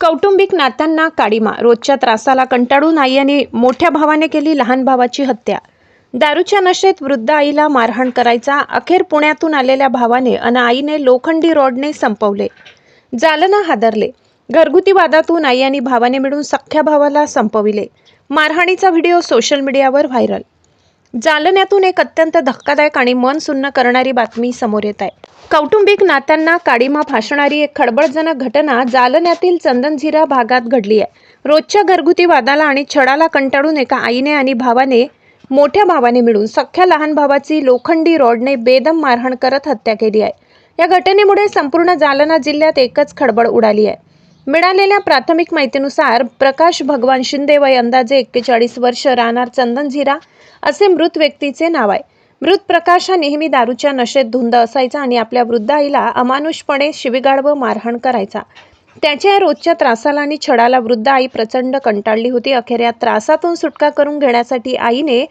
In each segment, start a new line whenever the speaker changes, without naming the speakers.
कौटुंबिक नात्यांना काळीमा. रोजच्या त्रासाला कंटाळून आई आणि मोठ्या भावाने केली लहान भावाची हत्या. दारूच्या नशेत वृद्ध आईला मारहाण करायचा. अखेर पुण्यातून आलेल्या भावाने आणि आईने लोखंडी रॉडने संपवले. जालना हादरले. घरगुती वादातून आई आणि भावाने मिळून सख्ख्या भावाला संपविले. मारहाणीचा व्हिडिओ सोशल मीडियावर व्हायरल. जालन्यातून एक अत्यंत धक्कादायक आणि मन सुन्न करणारी बातमी समोर येत आहे. कौटुंबिक नात्यांना काळीमा फासणारी एक खळबळजनक घटना जालन्यातील चंदनझिरा भागात घडली आहे. रोजच्या घरगुती वादाला आणि छळाला कंटाळून एका आईने आणि भावाने मोठ्या भावाने मिळून सख्ख्या लहान भावाची लोखंडी रॉडने बेदम मारहाण करत हत्या केली आहे. या घटनेमुळे संपूर्ण जालना जिल्ह्यात एकच खळबळ उडाली आहे. मिळालेल्या प्राथमिक माहितीनुसार प्रकाश भगवान शिंदे वय अंदाजे 41 वर्ष, राहणार चंदनझिरा असे मृत व्यक्तीचे नाव आहे. मृत प्रकाश हा नेहमी दारूच्या नशेत धुंद असायचा आणि आपल्या वृद्ध आईला अमानुषपणे शिवीगाळ व मारहाण करायचा. त्याच्या रोजच्या त्रासाला आणि छळाला वृद्ध आई प्रचंड कंटाळली होती. अखेर या त्रासातून सुटका करून घेण्यासाठी आईने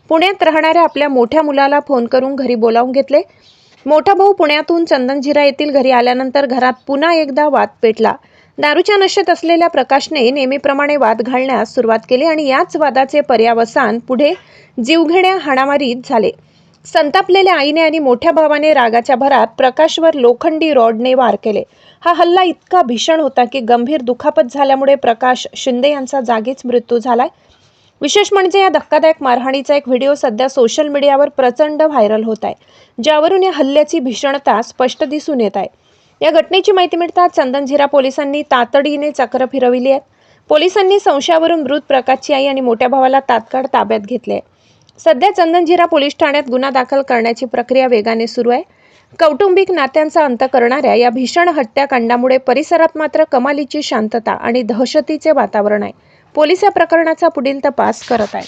पुण्यात राहणाऱ्या आपल्या मोठ्या मुलाला फोन करून घरी बोलावून घेतले. मोठा भाऊ पुण्यातून चंदनझिरा येथील घरी आल्यानंतर घरात पुन्हा एकदा वाद पेटला. दारूच्या नशेत असलेल्या प्रकाशने नेहमीप्रमाणे वाद घालण्यास सुरुवात केली आणि याच वादाचे पर्यावसान पुढे जीवघेण्या हाणामारीत झाले. संतापलेल्या आईने आणि मोठ्या भावाने रागाच्या भरात प्रकाशवर लोखंडी रॉडने वार केले. हा हल्ला इतका भीषण होता की गंभीर दुखापत झाल्यामुळे प्रकाश शिंदे यांचा जागीच मृत्यू झालाय. विशेष म्हणजे या धक्कादायक मारहाणीचा एक व्हिडिओ सध्या सोशल मीडियावर प्रचंड व्हायरल होत आहे, ज्यावरून या हल्ल्याची भीषणता स्पष्ट दिसून येत आहे. या घटनेची माहिती मिळताच चंदनझिरा पोलिसांनी तातडीने चक्र फिरविली आहे. पोलिसांनी संशयावरून मृत प्रकाशची आई आणि मोठ्या भावाला तात्काळ ताब्यात घेतले. सध्या चंदनझिरा पोलीस ठाण्यात गुन्हा दाखल करण्याची प्रक्रिया वेगाने सुरू आहे. कौटुंबिक नात्यांचा अंत करणाऱ्या या भीषण हत्याकांडामुळे परिसरात मात्र कमालीची शांतता आणि दहशतीचे वातावरण आहे. पोलीस या प्रकरणाचा पुढील तपास करत आहेत.